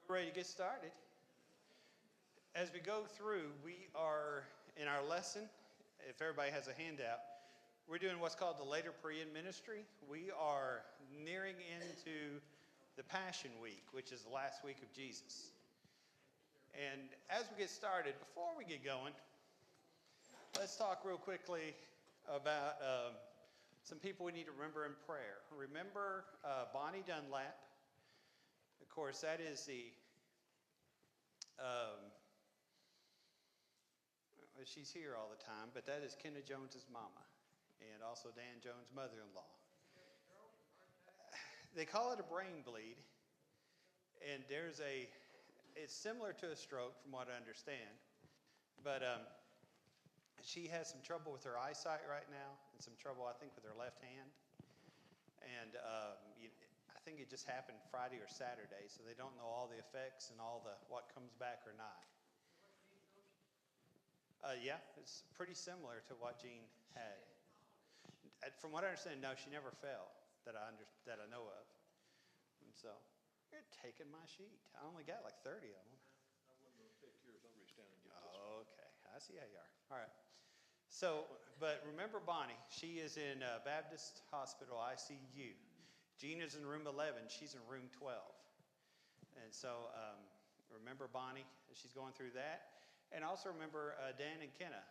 Ready to get started. As we go through, we are in our lesson. If everybody has a handout, we're doing what's called the Later-Perean ministry. We are nearing into the Passion Week, which is the last week of Jesus. And as we get started, before we get going, let's talk real quickly about some people we need to remember in prayer. Remember Bonnie Dunlap. Of course, that is she's here all the time, but that is Kenna Jones's mama, and also Dan Jones' mother-in-law. They call it a brain bleed, and it's similar to a stroke from what I understand, but she has some trouble with her eyesight right now, and some trouble, I think, with her left hand, and I think it just happened Friday or Saturday, so they don't know all the effects and all the what comes back or not. Yeah, it's pretty similar to what Jean had. From what I understand, no, she never fell that I know of. And so, you're taking my sheet. I only got like 30 of them. I wasn't going to take yours. I'll reach down and get this one. Okay, I see how you are. All right. So, but remember Bonnie. She is in Baptist Hospital ICU. Jean is in room 11. She's in room 12. And so, remember Bonnie. She's going through that. And also remember Dan and Kenna.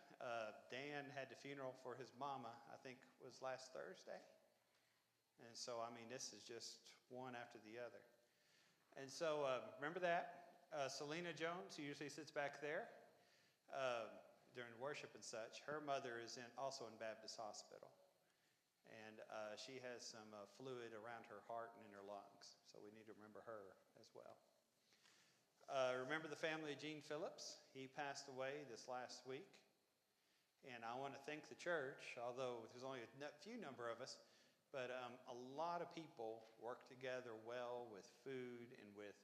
Dan had the funeral for his mama, I think was last Thursday. And so, I mean, this is just one after the other. And so, remember that. Selena Jones, who usually sits back there during worship and such, her mother is also in Baptist Hospital. And she has some fluid around her heart and in her lungs. So we need to remember her as well. Remember the family of Gene Phillips. He passed away this last week. And I want to thank the church, although there's only a few number of us, but a lot of people work together well with food and with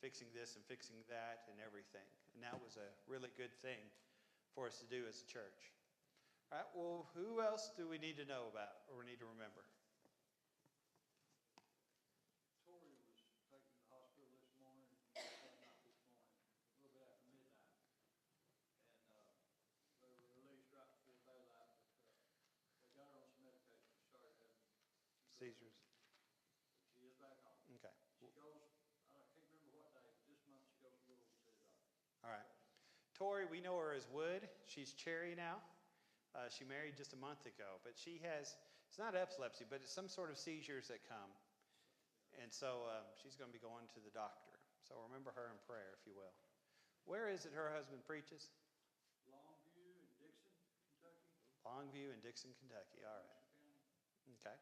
fixing this and fixing that and everything. And that was a really good thing for us to do as a church. All right, well, who else do we need to know about or we need to remember? Seizures. She is back home. Okay. She goes, I can't remember what day, but this month she goes to Louisville to the doctor. All right. Tori, we know her as Wood. She's Cherry now. She married just a month ago, but she has, it's not epilepsy, but it's some sort of seizures that come. And so she's going to be going to the doctor. So remember her in prayer, if you will. Where is it her husband preaches? Longview in Dixon, Kentucky. Longview in Dixon, Kentucky. All right. Okay.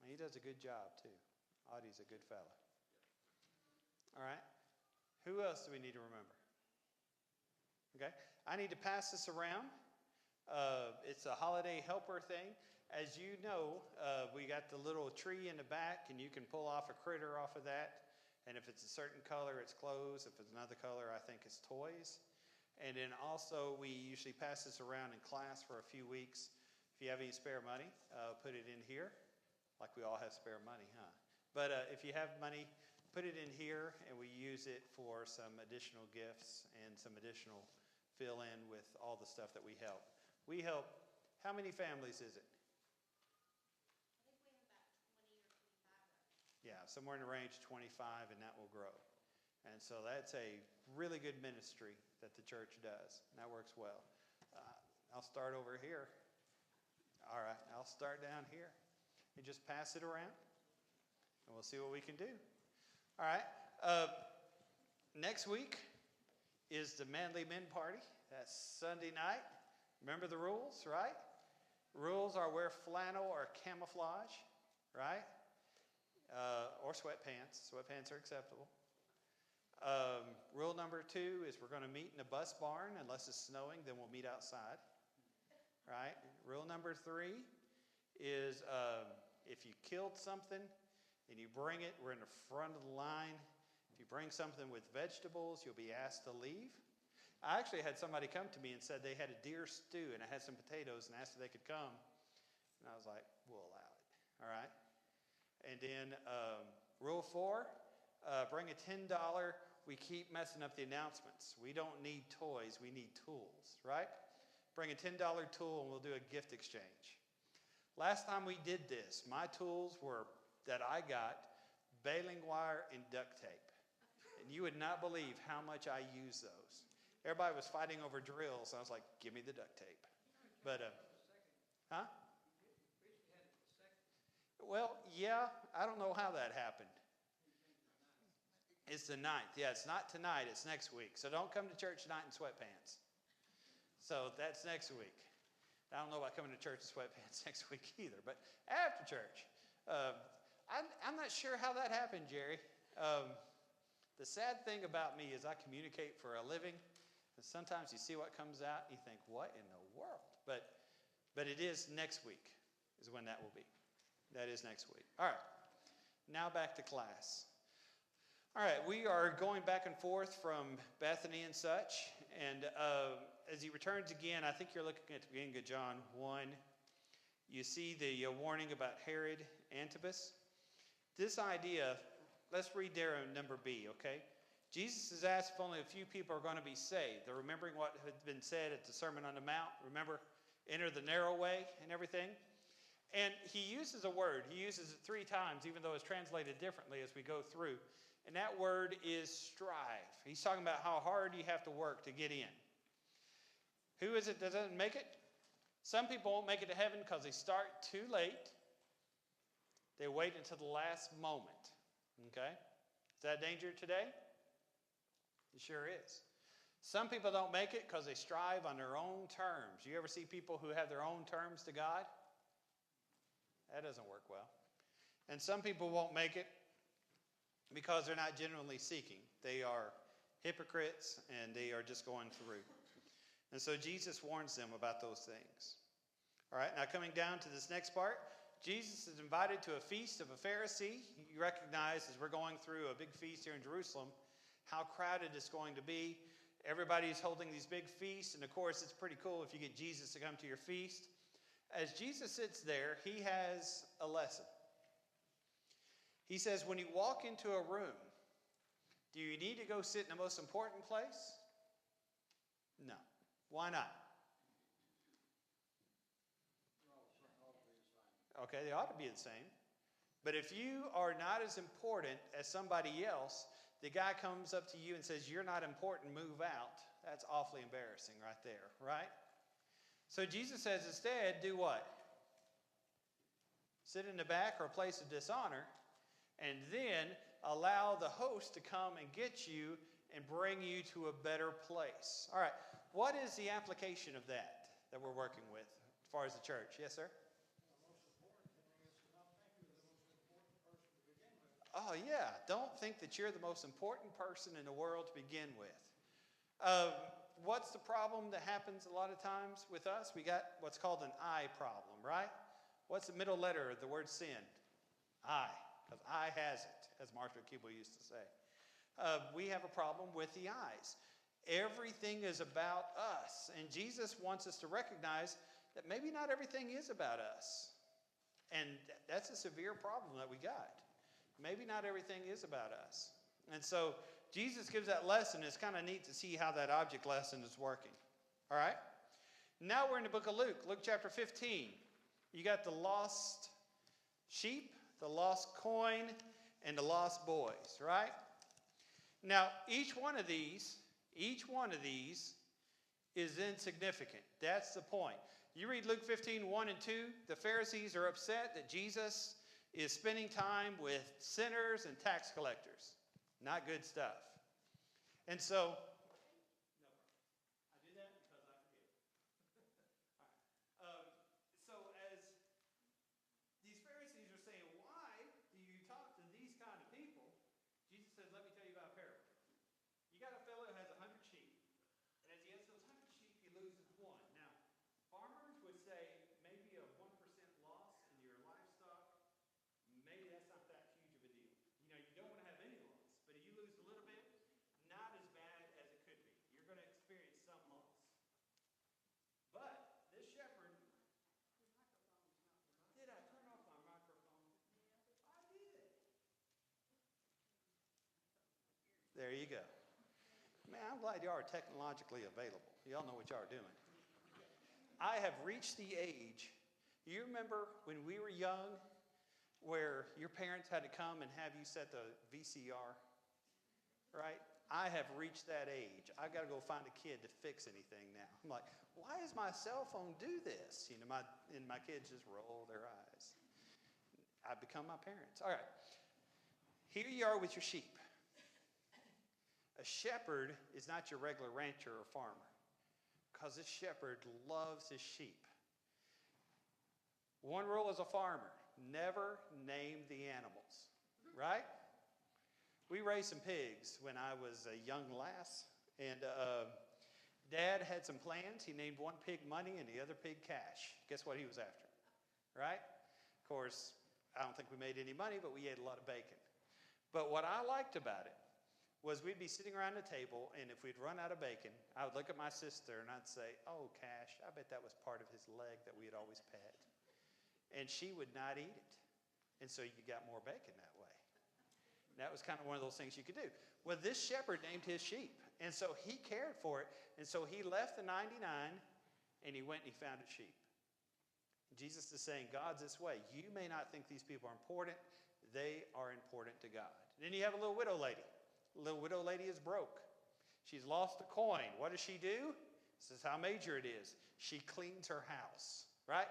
He does a good job, too. Audie's a good fella. All right. Who else do we need to remember? Okay. I need to pass this around. It's a holiday helper thing. As you know, we got the little tree in the back, and you can pull off a critter off of that. And if it's a certain color, it's clothes. If it's another color, I think it's toys. And then also, we usually pass this around in class for a few weeks. If you have any spare money, put it in here. Like we all have spare money, huh? But if you have money, put it in here, and we use it for some additional gifts and some additional fill-in with all the stuff that we help. We help, how many families is it? I think we have about 20 or 25 right now. Yeah, somewhere in the range of 25, and that will grow. And so that's a really good ministry that the church does, and that works well. I'll start over here. All right, I'll start down here. And just pass it around, and we'll see what we can do. All right. Next week is the Manly Men Party. That's Sunday night. Remember the rules, right? Rules are wear flannel or camouflage, right? Or sweatpants. Sweatpants are acceptable. Rule number 2 is we're going to meet in a bus barn. Unless it's snowing, then we'll meet outside. Right? Rule number 3 is if you killed something and you bring it, we're in the front of the line. If you bring something with vegetables, you'll be asked to leave. I actually had somebody come to me and said they had a deer stew and I had some potatoes and asked if they could come. And I was like, we'll allow it. All right? And then rule 4, bring a $10 we keep messing up the announcements. We don't need toys, we need tools, right? Bring a $10 tool and we'll do a gift exchange. Last time we did this, my tools were, that I got, baling wire and duct tape. And you would not believe how much I use those. Everybody was fighting over drills. I was like, give me the duct tape. But, huh? Well, yeah, I don't know how that happened. It's the 9th. Yeah, it's not tonight. It's next week. So don't come to church tonight in sweatpants. So that's next week. I don't know about coming to church in sweatpants next week either. But after church, I'm not sure how that happened, Jerry. The sad thing about me is I communicate for a living. And sometimes you see what comes out, and you think, what in the world? But it is next week is when that will be. That is next week. All right. Now back to class. All right. We are going back and forth from Bethany and such. And as he returns again, I think you're looking at the beginning of John 1. You see the warning about Herod Antipas. This idea, let's read there in number B, okay? Jesus has asked if only a few people are going to be saved. They're remembering what had been said at the Sermon on the Mount. Remember, enter the narrow way and everything. And he uses a word. He uses it 3 times, even though it's translated differently as we go through. And that word is strive. He's talking about how hard you have to work to get in. Who is it that doesn't make it? Some people won't make it to heaven because they start too late. They wait until the last moment. Okay? Is that a danger today? It sure is. Some people don't make it because they strive on their own terms. You ever see people who have their own terms to God? That doesn't work well. And some people won't make it because they're not genuinely seeking. They are hypocrites and they are just going through. And so Jesus warns them about those things. All right, now coming down to this next part, Jesus is invited to a feast of a Pharisee. You recognize as we're going through a big feast here in Jerusalem how crowded it's going to be. Everybody's holding these big feasts, and of course it's pretty cool if you get Jesus to come to your feast. As Jesus sits there, he has a lesson. He says, when you walk into a room, do you need to go sit in the most important place? No. Why not? Okay, they ought to be the same. But if you are not as important as somebody else, the guy comes up to you and says, you're not important, move out. That's awfully embarrassing right there, right? So Jesus says instead, do what? Sit in the back or a place of dishonor, and then allow the host to come and get you and bring you to a better place. All right, what is the application of that we're working with as far as the church? Yes, sir? Oh, yeah. Don't think that you're the most important person in the world to begin with. What's the problem that happens a lot of times with us? We got what's called an I problem, right? What's the middle letter of the word sin? I, because I has it, as Marshall Keeble used to say. We have a problem with the I's. Everything is about us. And Jesus wants us to recognize that maybe not everything is about us. And that's a severe problem that we got. Maybe not everything is about us. And so Jesus gives that lesson. It's kind of neat to see how that object lesson is working. All right? Now we're in the book of Luke. Luke chapter 15. You got the lost sheep, the lost coin, and the lost boys, right? Now, each one of these is insignificant. That's the point. You read Luke 15, 1 and 2, the Pharisees are upset that Jesus is spending time with sinners and tax collectors. Not good stuff. And so, I did that because I forget. All right. So as these Pharisees are saying, why do you talk to these kind of people? Jesus says, let me tell you about a parable. You got a fellow who has 100 sheep. And as he has those 100 sheep, he loses one. Now, farmers would say maybe a 1% loss in your livestock. Maybe that's not that huge of a deal. You know, you don't want to have any loss, but if you lose a little bit, not as bad as it could be. You're going to experience some loss. But this shepherd, did I turn off my microphone? I did. There you go. go. Man, I'm glad y'all are technologically available. Y'all know what y'all are doing. I have reached the age, you remember when we were young, where your parents had to come and have you set the VCR, right? I have reached that age. I got to go find a kid to fix anything now. I'm like, why does my cell phone do this? You know, my kids just roll their eyes. I've become my parents. All right. Here you are with your sheep. A shepherd is not your regular rancher or farmer, because this shepherd loves his sheep. One rule as a farmer, never name the animals, right? We raised some pigs when I was a young lass, and Dad had some plans. He named one pig Money and the other pig Cash. Guess what he was after, right? Of course, I don't think we made any money, but we ate a lot of bacon. But what I liked about it was we'd be sitting around the table, and if we'd run out of bacon, I would look at my sister and I'd say, oh, Cash, I bet that was part of his leg that we had always pet. And she would not eat it. And so you got more bacon that way. That was kind of one of those things you could do. Well, this shepherd named his sheep, and so he cared for it, and so he left the 99, and he went and he found a sheep. Jesus is saying, God's this way. You may not think these people are important. They are important to God. Then you have a little widow lady. The little widow lady is broke. She's lost a coin. What does she do? This is how major it is. She cleans her house, right?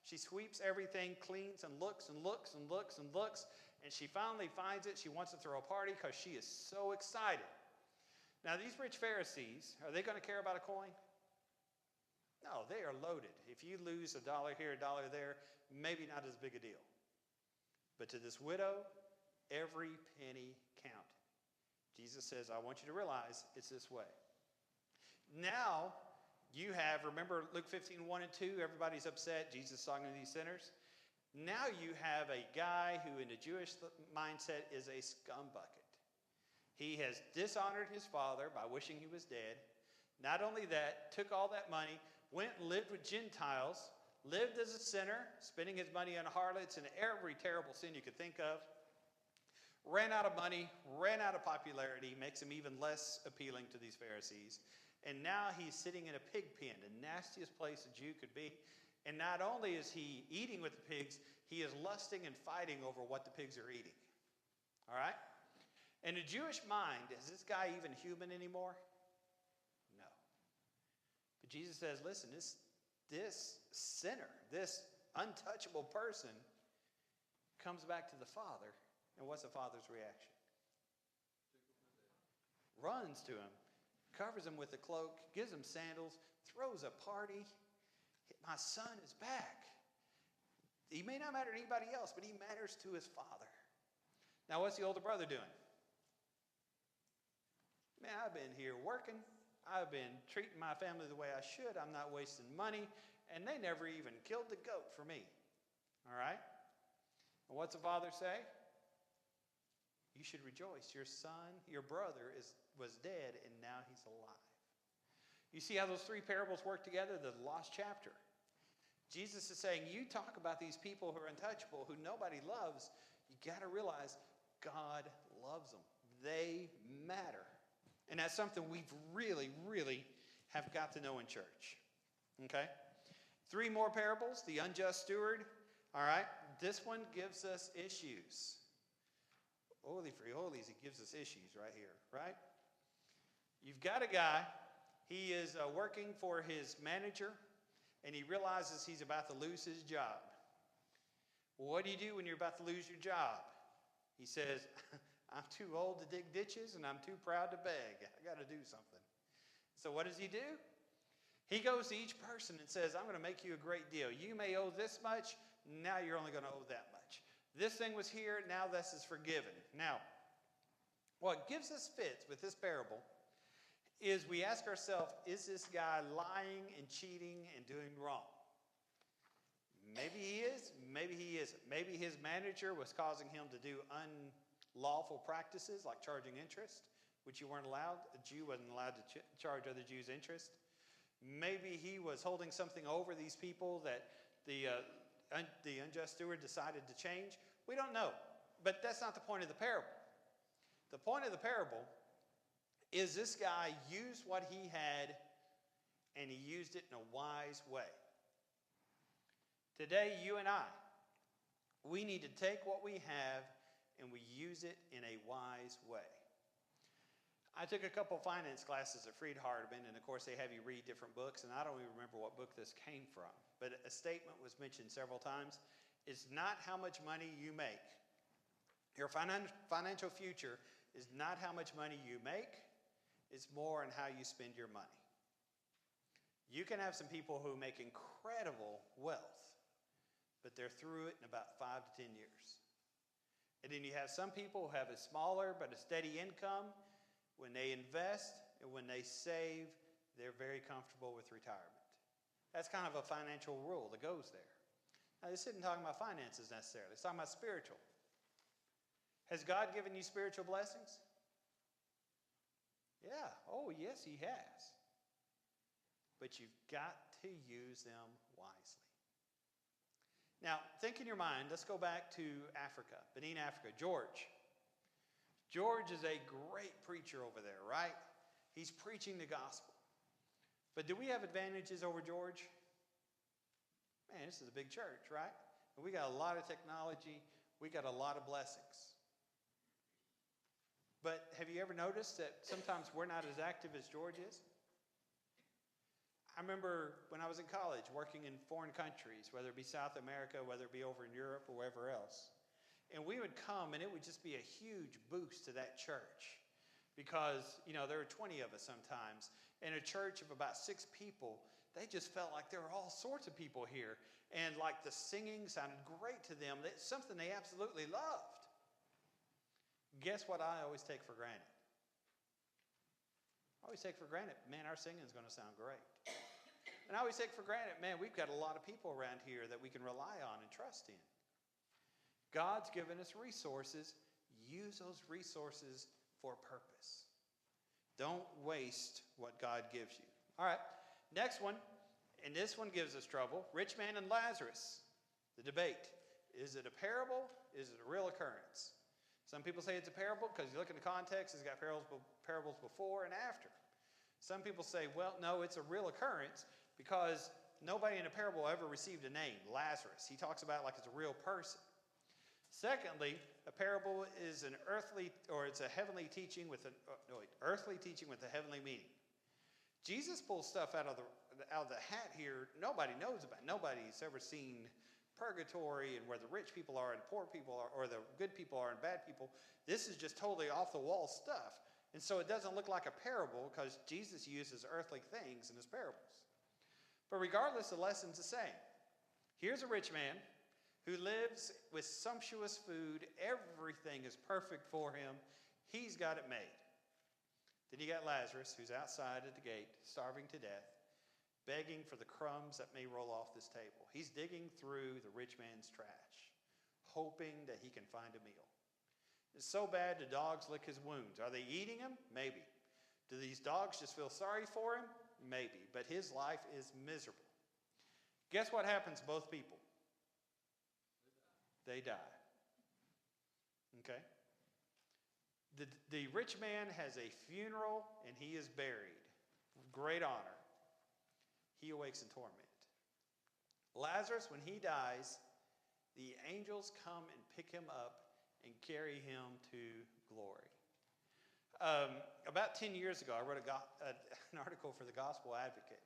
She sweeps everything, cleans and looks and looks and looks and looks, and she finally finds it. She wants to throw a party because she is so excited. Now, these rich Pharisees, are they going to care about a coin? No, they are loaded. If you lose $1 here, $1 there, maybe not as big a deal. But to this widow, every penny counted. Jesus says, I want you to realize it's this way. Now, you have, remember Luke 15, 1 and 2, everybody's upset. Jesus is talking to these sinners. Now you have a guy who in the Jewish mindset is a scumbucket. He has dishonored his father by wishing he was dead. Not only that, took all that money, went and lived with Gentiles, lived as a sinner, spending his money on harlots and every terrible sin you could think of. Ran out of money, ran out of popularity, makes him even less appealing to these Pharisees. And now he's sitting in a pig pen, the nastiest place a Jew could be. And not only is he eating with the pigs, he is lusting and fighting over what the pigs are eating. All right? In the Jewish mind, is this guy even human anymore? No. But Jesus says, listen, this sinner, this untouchable person comes back to the Father. And what's the Father's reaction? Runs to him, covers him with a cloak, gives him sandals, throws a party. My son is back. He may not matter to anybody else, but he matters to his father. Now, what's the older brother doing? Man, I've been here working. I've been treating my family the way I should. I'm not wasting money. And they never even killed the goat for me. All right? And what's the father say? You should rejoice. Your son, your brother was dead, and now he's alive. You see how those three parables work together? The lost chapter. Jesus is saying, you talk about these people who are untouchable, who nobody loves. You got to realize God loves them. They matter. And that's something we've really, really have got to know in church. Okay? 3 more parables. The unjust steward. All right? This one gives us issues. Holy free holies, he gives us issues right here, right? You've got a guy, he is working for his manager, and he realizes he's about to lose his job. Well, what do you do when you're about to lose your job? He says, I'm too old to dig ditches, and I'm too proud to beg. I got to do something. So what does he do? He goes to each person and says, I'm going to make you a great deal. You may owe this much, now you're only going to owe that much. This thing was here, now this is forgiven. Now, what gives us fits with this parable is we ask ourselves, is this guy lying and cheating and doing wrong? Maybe he is, maybe he isn't. Maybe his manager was causing him to do unlawful practices like charging interest, which you weren't allowed. A Jew wasn't allowed to charge other Jews interest. Maybe he was holding something over these people that the unjust steward decided to change. We don't know. But that's not the point of the parable. The point of the parable is this guy used what he had and he used it in a wise way. Today, you and I, we need to take what we have and we use it in a wise way. I took a couple finance classes at Freed Hardeman, and of course they have you read different books, and I don't even remember what book this came from, but a statement was mentioned several times. It's not how much money you make. Your financial future is not how much money you make, it's more in how you spend your money. You can have some people who make incredible wealth, but they're through it in about 5 to 10 years. And then you have some people who have a smaller but a steady income. When they invest and when they save, they're very comfortable with retirement. That's kind of a financial rule that goes there. Now, this isn't talking about finances necessarily. It's talking about spiritual. Has God given you spiritual blessings? Yeah. Oh, yes, He has. But you've got to use them wisely. Now, think in your mind, let's go back to Africa, Benin, Africa. George is a great preacher over there, right? He's preaching the gospel. But do we have advantages over George? Man, this is a big church, right? And we got a lot of technology. We got a lot of blessings. But have you ever noticed that sometimes we're not as active as George is? I remember when I was in college working in foreign countries, whether it be South America, whether it be over in Europe or wherever else. And we would come and it would just be a huge boost to that church. Because, there were 20 of us sometimes. In a church of about 6 people, they just felt like there were all sorts of people here. And like the singing sounded great to them. It's something they absolutely loved. Guess what I always take for granted? I always take for granted, man, our singing is going to sound great. And I always take for granted, man, we've got a lot of people around here that we can rely on and trust in. God's given us resources. Use those resources for a purpose. Don't waste what God gives you. All right, next one, and this one gives us trouble. Rich man and Lazarus. The debate. Is it a parable? Is it a real occurrence? Some people say it's a parable because you look in the context, it's got parables before and after. Some people say, well, no, it's a real occurrence because nobody in a parable ever received a name, Lazarus. He talks about it like it's a real person. Secondly, a parable is an earthly, or it's a heavenly teaching with earthly teaching with a heavenly meaning. Jesus pulls stuff out of the hat here nobody knows about. Nobody's ever seen purgatory and where the rich people are and poor people are, or the good people are and bad people. This is just totally off the wall stuff. And so it doesn't look like a parable because Jesus uses earthly things in his parables. But regardless, the lesson's the same. Here's a rich man who lives with sumptuous food. Everything is perfect for him. He's got it made. Then you got Lazarus, who's outside at the gate, starving to death, begging for the crumbs that may roll off this table. He's digging through the rich man's trash, hoping that he can find a meal. It's so bad the dogs lick his wounds. Are they eating him? Maybe. Do these dogs just feel sorry for him? Maybe. But his life is miserable. Guess what happens to both people? They die. Okay? The rich man has a funeral and he is buried. Great honor. He awakes in torment. Lazarus, when he dies, the angels come and pick him up and carry him to glory. About 10 years ago, I wrote an article for the Gospel Advocate.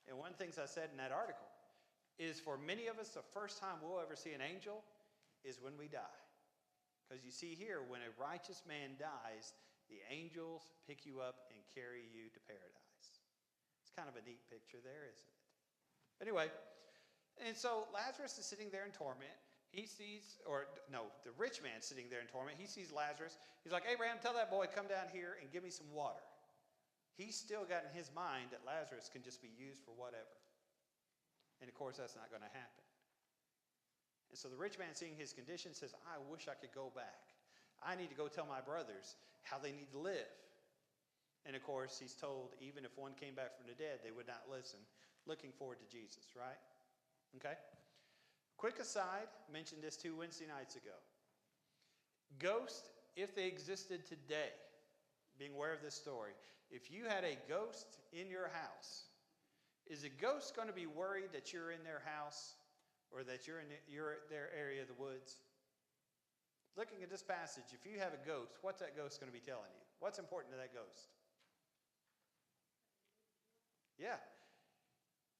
And one of the things I said in that article is for many of us, the first time we'll ever see an angel is when we die. Because you see here, when a righteous man dies, the angels pick you up and carry you to paradise. It's kind of a neat picture there, isn't it? Anyway, and so Lazarus is sitting there in torment. He sees, the rich man sitting there in torment. He sees Lazarus. He's like, Abraham, tell that boy, come down here and give me some water. He's still got in his mind that Lazarus can just be used for whatever. And of course, that's not going to happen. And so the rich man, seeing his condition, says, I wish I could go back. I need to go tell my brothers how they need to live. And of course, he's told even if one came back from the dead, they would not listen. Looking forward to Jesus, right? Okay? Quick aside, mentioned this 2 Wednesday nights ago. Ghosts, if they existed today, being aware of this story. If you had a ghost in your house, is a ghost going to be worried that you're in their house or that you're in their area of the woods? Looking at this passage, if you have a ghost, what's that ghost going to be telling you? What's important to that ghost? Yeah.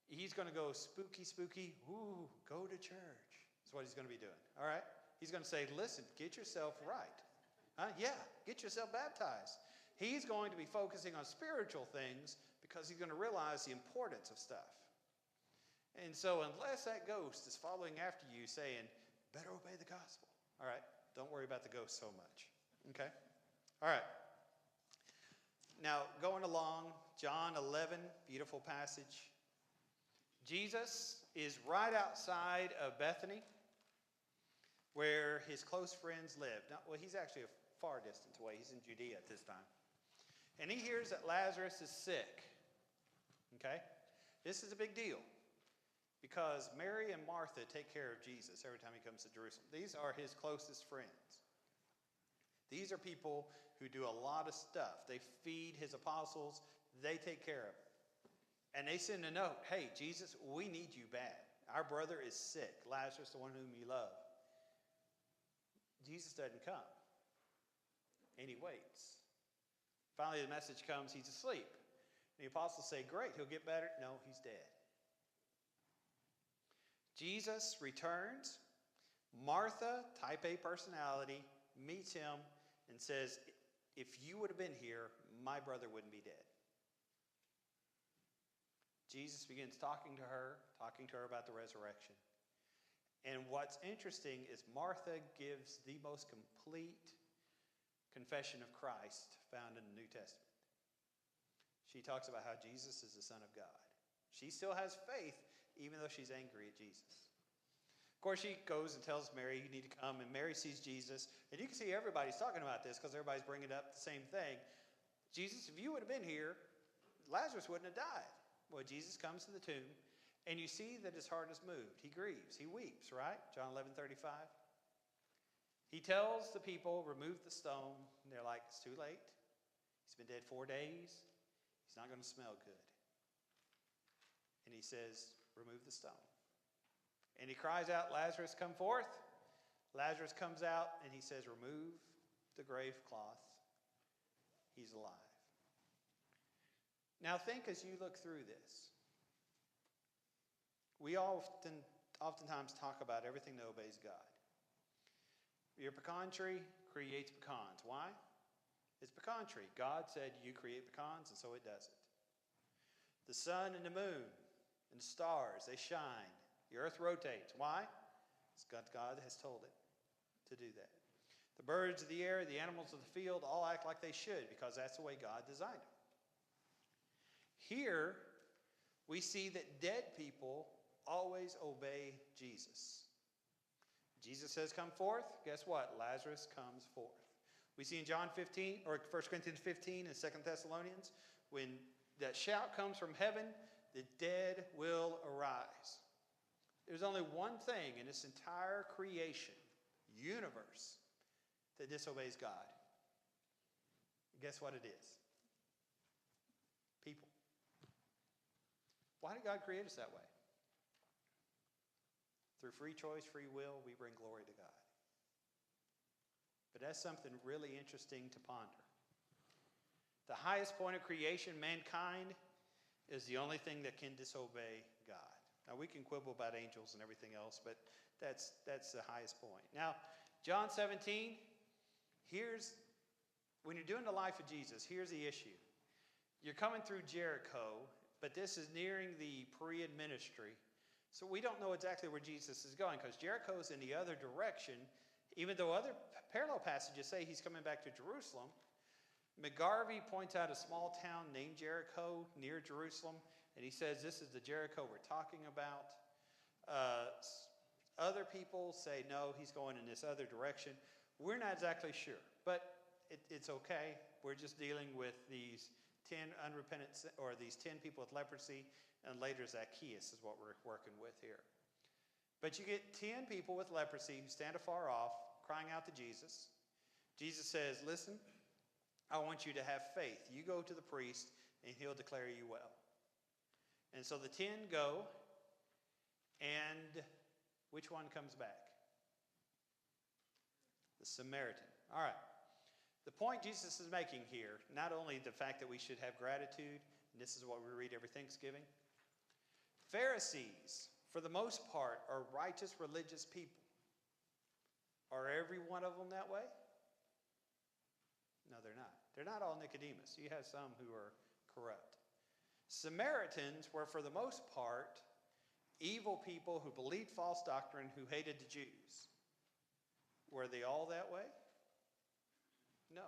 He's going to go spooky, spooky. Ooh, go to church. That's what he's going to be doing. All right? He's going to say, listen, get yourself right. Yeah, get yourself baptized. He's going to be focusing on spiritual things because he's going to realize the importance of stuff. And so unless that ghost is following after you saying, better obey the gospel. All right? Don't worry about the ghost so much. Okay? All right. Now, going along, John 11, beautiful passage. Jesus is right outside of Bethany, where his close friends live. Now, well, he's actually a far distance away. He's in Judea at this time. And he hears that Lazarus is sick. Okay? This is a big deal because Mary and Martha take care of Jesus every time he comes to Jerusalem. These are his closest friends. These are people who do a lot of stuff. They feed his apostles. They take care of him. And they send a note, hey, Jesus, we need you bad. Our brother is sick. Lazarus, the one whom you love. Jesus doesn't come. And he waits. Finally, the message comes, he's asleep. And the apostles say, great, he'll get better. No, he's dead. Jesus returns. Martha, type A personality, meets him and says, if you would have been here, my brother wouldn't be dead. Jesus begins talking to her about the resurrection. And what's interesting is Martha gives the most complete confession of Christ found in the New Testament. She talks about how Jesus is the Son of God. She still has faith, even though she's angry at Jesus. Of course, she goes and tells Mary, you need to come, and Mary sees Jesus. And you can see everybody's talking about this because everybody's bringing up the same thing. Jesus, if you would have been here, Lazarus wouldn't have died. Well, Jesus comes to the tomb, and you see that his heart is moved. He grieves. He weeps, right? John 11:35. He tells the people, remove the stone. And they're like, it's too late. He's been dead 4 days. He's not going to smell good. And he says, remove the stone. And he cries out, Lazarus, come forth. Lazarus comes out, and he says, remove the grave cloth. He's alive. Now think as you look through this. We oftentimes talk about everything that obeys God. Your pecan tree creates pecans. Why? It's pecan tree. God said you create pecans, and so it does it. The sun and the moon and the stars, they shine. The earth rotates. Why? It's God has told it to do that. The birds of the air, the animals of the field all act like they should because that's the way God designed them. Here, we see that dead people always obey Jesus. Jesus says, come forth. Guess what? Lazarus comes forth. We see in John 15, or 1 Corinthians 15 and 2 Thessalonians, when that shout comes from heaven, the dead will arise. There's only one thing in this entire creation, universe, that disobeys God. Guess what it is? People. Why did God create us that way? Through free choice, free will, we bring glory to God. But that's something really interesting to ponder. The highest point of creation, mankind, is the only thing that can disobey God. Now, we can quibble about angels and everything else, but that's the highest point. Now, John 17, when you're doing the life of Jesus, here's the issue. You're coming through Jericho, but this is nearing the period ministry. So we don't know exactly where Jesus is going because Jericho is in the other direction, even though other parallel passages say he's coming back to Jerusalem. McGarvey points out a small town named Jericho near Jerusalem, and he says this is the Jericho we're talking about. Other people say no, he's going in this other direction. We're not exactly sure, but it's okay. We're just dealing with these 10 unrepentant, or these 10 people with leprosy, and later Zacchaeus is what we're working with here. But you get 10 people with leprosy who stand afar off, crying out to Jesus. Jesus says, listen, I want you to have faith. You go to the priest, and he'll declare you well. And so the 10 go, and which one comes back? The Samaritan. All right. The point Jesus is making here, not only the fact that we should have gratitude, and this is what we read every Thanksgiving. Pharisees, for the most part, are righteous religious people. Are every one of them that way? No, they're not. They're not all Nicodemus. You have some who are corrupt. Samaritans were, for the most part, evil people who believed false doctrine, who hated the Jews. Were they all that way? No.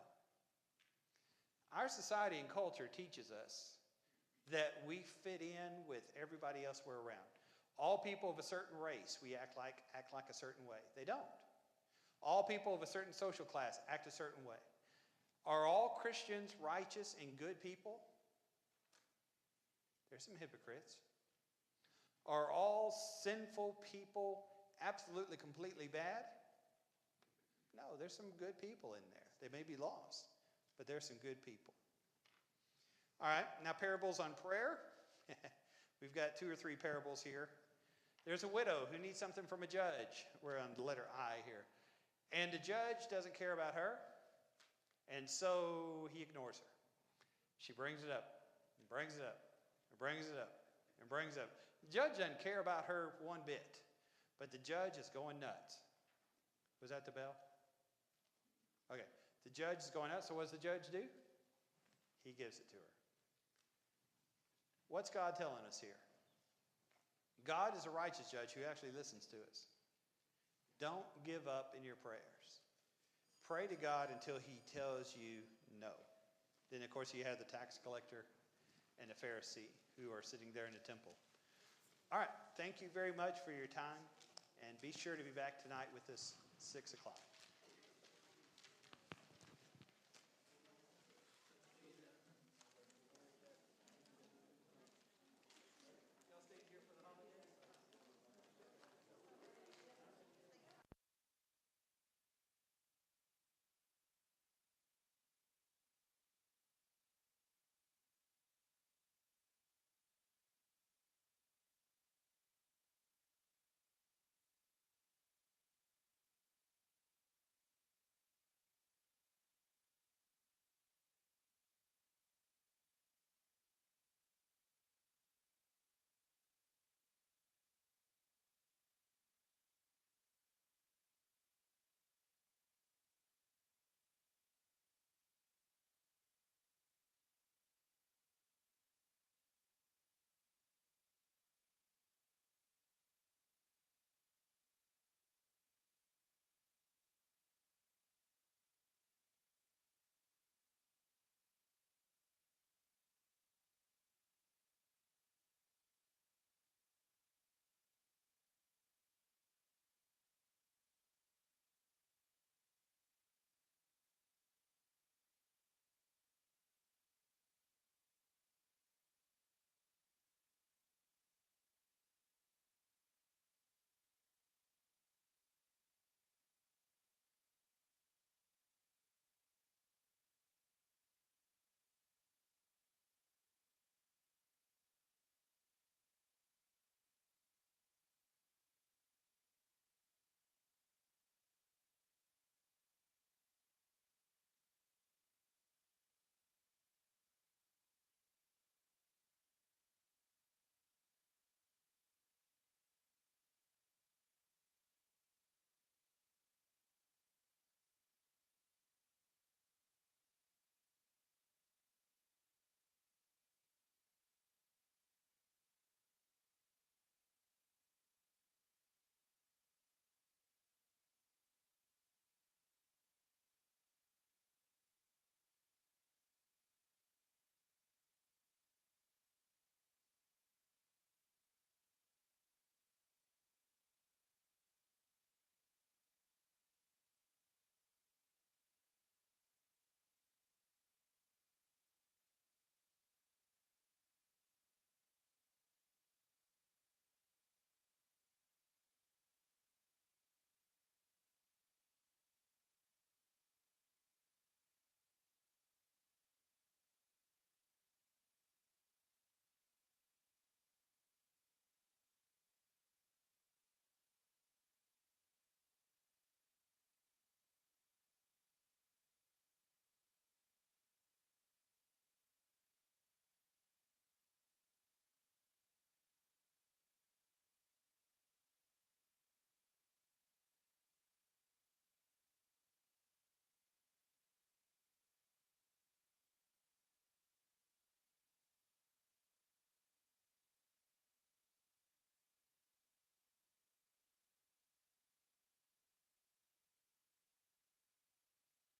Our society and culture teaches us that we fit in with everybody else we're around. All people of a certain race, we act like a certain way. They don't. All people of a certain social class act a certain way. Are all Christians righteous and good people? There's some hypocrites. Are all sinful people absolutely, completely bad? No, there's some good people in there. They may be lost, but there's some good people. All right, now parables on prayer. We've got 2 or 3 parables here. There's a widow who needs something from a judge. We're on the letter I here. And the judge doesn't care about her, and so he ignores her. She brings it up, and brings it up, and brings it up, and brings it up. The judge doesn't care about her one bit, but the judge is going nuts. Was that the bell? Okay, the judge is going nuts, so what does the judge do? He gives it to her. What's God telling us here? God is a righteous judge who actually listens to us. Don't give up in your prayers. Pray to God until he tells you no. Then, of course, you have the tax collector and the Pharisee who are sitting there in the temple. All right, thank you very much for your time, and be sure to be back tonight with us 6 o'clock.